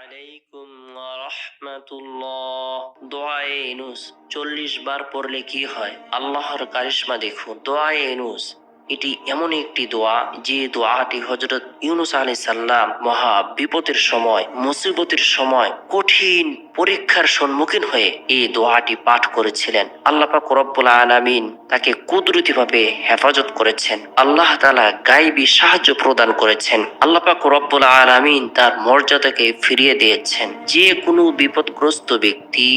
আলাইকুম ওয়া রাহমাতুল্লাহ। দোয়ায়ে ইউনূস 40 বার পড়লে কি হয়? আল্লাহর কারিশমা দেখুন। দোয়ায়ে ইউনূস এটি এমন একটি দোয়া যে দোয়াটি হযরত ইউনূস আলাইহিস সালাম মহা বিপদের সময়, মুসিবতের সময়, কঠিন পরীক্ষার সম্মুখীন হয়ে এই দোয়াটি পাঠ করেছিলেন। আল্লাহ পাক রব্বুল আলামিন তাকে কুদরতিভাবে হেফাজত করেছেন। আল্লাহ তাআলা গায়বী সাহায্য প্রদান করেছেন। আল্লাহ পাক রব্বুল আলামিন তার মর্যাদাকে ফিরিয়ে দিয়েছেন। যে কোনো বিপদগ্রস্ত ব্যক্তি,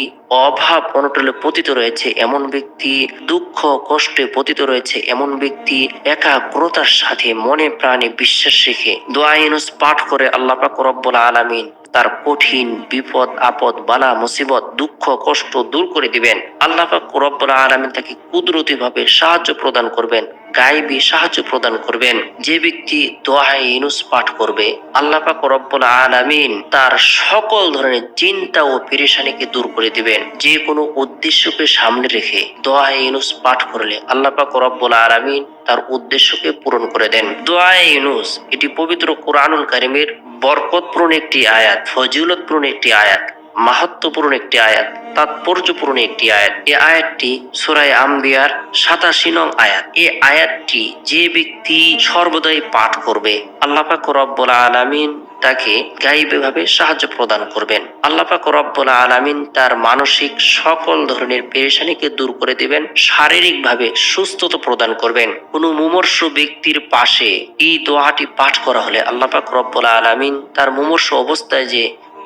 অভাব অনটনে পতিত রয়েছে এমন ব্যক্তি, দুঃখ কষ্টে পতিত রয়েছে এমন ব্যক্তি, একাগ্রতার সাথে মনে প্রাণে বিশ্বাস রেখে দোয়া ইউনূস পাঠ করে আল্লাহ পাক রব্বুল আলামিন তার কঠিন বিপদ আপদ বালা মুসিবত দুঃখ কষ্ট দূর করে দিবেন। আল্লাহ পাক রব্বুল আলামিন তাকে কুদরতিভাবে সাহায্য প্রদান করবেন, গায়বী সাহায্য প্রদান করবেন। যে ব্যক্তি দোয়া ইউনূস পাঠ করবে, আল্লাহ পাক রব্বুল আলামিন তার সকল ধরনের চিন্তা ও পেরেশানিকে দূর করে দিবেন। যে কোনো উদ্দেশ্যকে সামনে রেখে দোয়া ইউনূস পাঠ করলে আল্লাহ পাক রব্বুল আলামিন তার উদ্দেশ্যকে পূরণ করে দেন। দোয়া ইউনূস এটি পবিত্র কোরআনুল কারীমের বরকতপূর্ণ একটি আয়াত, ফজিলতপূর্ণ একটি আয়াত, মাহাত্ম্যপূর্ণ একটি আয়াত, তাৎপর্যপূর্ণ একটি আয়াত। এই আয়াতটি সূরা আম্বিয়ার 87 নং আয়াত। এই আয়াতটি যে ব্যক্তি সর্বদাই পাঠ করবে, আল্লাহ পাক রব্বুল আলামিন তাকে গায়বীভাবে সাহায্য প্রদান করবেন। আল্লাহ পাক রব্বুল আলামিন তার মানসিক সকল ধরনের পেরেশানিকে দূর করে দিবেন, শারীরিকভাবে সুস্থতা প্রদান করবেন। কোনো মুমূর্ষু ব্যক্তির পাশে এই দোয়াটি পাঠ করা হলে আল্লাহ পাক রব্বুল আলামিন তার মুমূর্ষু অবস্থায় যে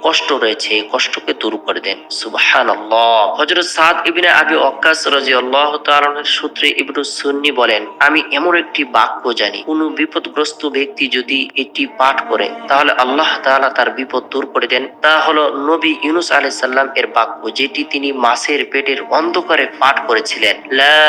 কষ্ট রয়েছে এই কষ্টকে দূর করে দেন। সুবহানাল্লাহ। হযরত সাদ ইবনে আবি ওয়াক্কাস রাদিয়াল্লাহু তাআলা আনহু সূত্রে ইবনু সুন্নি বলেন, আমি এমন একটি বাক্য জানি, কোন বিপদগ্রস্ত ব্যক্তি যদি এটি পাঠ করে তাহলে আল্লাহ তাআলা তার বিপদ দূর করে দেন। তা হলো নবী ইউনূস আলাইহিস সালাম এর বাক্য, যেটি তিনি মাছের পেটের অন্ধকারে পাঠ করেছিলেন। লা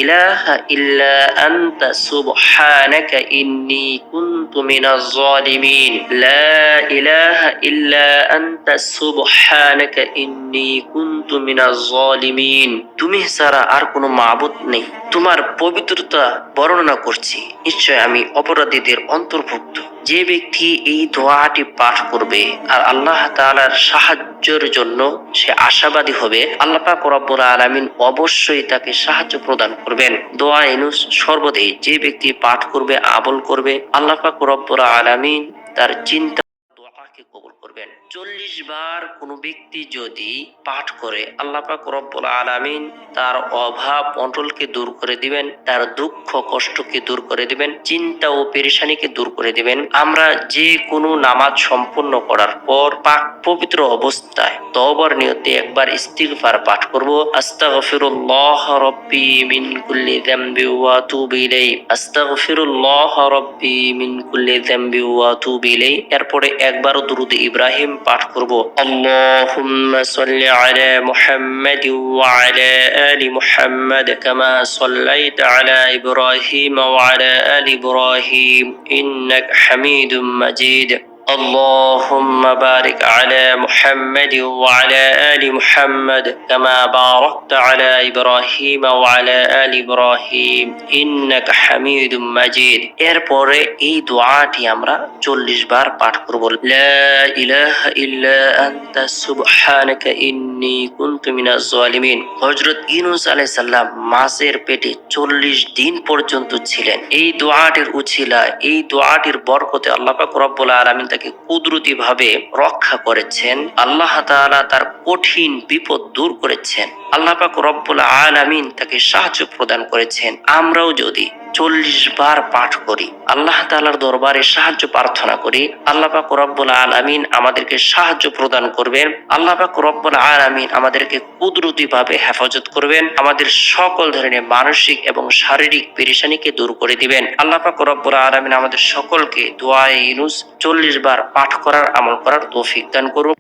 ইলাহা ইল্লা আনতা সুবহানাকা ইন্নী কুনতু মিনাজ জালিমিন। লা ইলাহা ইল্লা আনতা সুবহানাকা ইন্নী কুনতু মিনাজ জালিমিন। তুমি ছাড়া আর কোনো মাবুদ নেই, তোমার পবিত্রতা বর্ণনা করছি, নিশ্চয় আমি অপরাধীদের অন্তর্ভুক্ত। যে ব্যক্তি এই দোয়াটি পাঠ করবে আর আল্লাহ তাআলার সাহায্যের জন্য সে আশাবাদী হবে, আল্লাহ পাক রব্বুল আলামিন অবশ্যই তাকে সাহায্য প্রদান করবেন। দোয়া ইউনূস সর্বদাই যে ব্যক্তি পাঠ করবে, আমল করবে, আল্লাহ পাক রব্বুল আলামিন তার চিন্তা দোয়াকে কবুল করবেন। 40 বার কোনো ব্যক্তি যদি পাঠ করে, আল্লাহ পাক রব্বুল আলামিন তার অভাব অনটনকে দূর করে দিবেন, তার দুঃখ কষ্টকে দূর করে দিবেন, চিন্তা ও পেরেশানিকে দূর করে দিবেন। আমরা যে কোনো নামাজ সম্পূর্ণ করার পর পাক পবিত্র অবস্থায় তওবার নিয়তে একবার ইস্তিগফার পাঠ করব। আস্তাগফিরুল্লাহ রাব্বি মিন কুল্লি যামবি ওয়া আতুবু ইলাইহি, আস্তাগফিরুল্লাহ রাব্বি মিন কুল্লি যামবি ওয়া আতুবু ইলাইহি। এরপরে একবার দুরূদ ইব্রাহিম পাঠ করব। আল্লাহুম্মা সাল্লি আলা মুহাম্মাদ ওয়া আলা আলি মুহাম্মাদ কামা সাল্লাইতা আলা ইব্রাহিম ওয়া আলা আলি ইব্রাহিম ইন্নাকা হামিদুম মাজিদ। اللهم بارك على محمد وعلى آل محمد كما باركت على إبراهيم وعلى آل إبراهيم إنك حميد مجيد। এরপরে এই দোয়াটি আমরা 40 বার পাঠ করব। লা ইলাহা ইল্লা আনতা সুবহানাকা ইন্নী কুনতু মিনাজ জালিমিন। হযরত ইউনূস আলাইহিস সালাম মাছের পেটে 40 দিন পর্যন্ত ছিলেন। এই দোয়াটির উছিলা, এই দোয়াটির বরকতে আল্লাহ পাক রব্বুল আলামিন তাকে কুদরতিভাবে রক্ষা করেছেন। আল্লাহ তাআলা তার কঠিন বিপদ দূর করেছেন। আল্লাহ পাক রব্বুল আলামিন তাকে সাহায্য প্রদান করেছেন। আমরাও যদি 40 বার পাঠ করি, আল্লাহ তাআলার দরবারে সাহায্য প্রার্থনা করি, আল্লাহ পাক রব্বুল আলামিন আমাদেরকে সাহায্য প্রদান করবেন। আল্লাহ পাক রব্বুল আলামিন আমাদেরকে কুদরতিভাবে হেফাজত করবেন, আমাদের সকল ধরনের মানসিক এবং শারীরিক পেরেশানিকে দূর করে দিবেন। আল্লাহ পাক রব্বুল আলামিন আমাদের সকলকে দোয়া ইউনূস 40 বার পাঠ করার আমল করার তৌফিক দান করুন।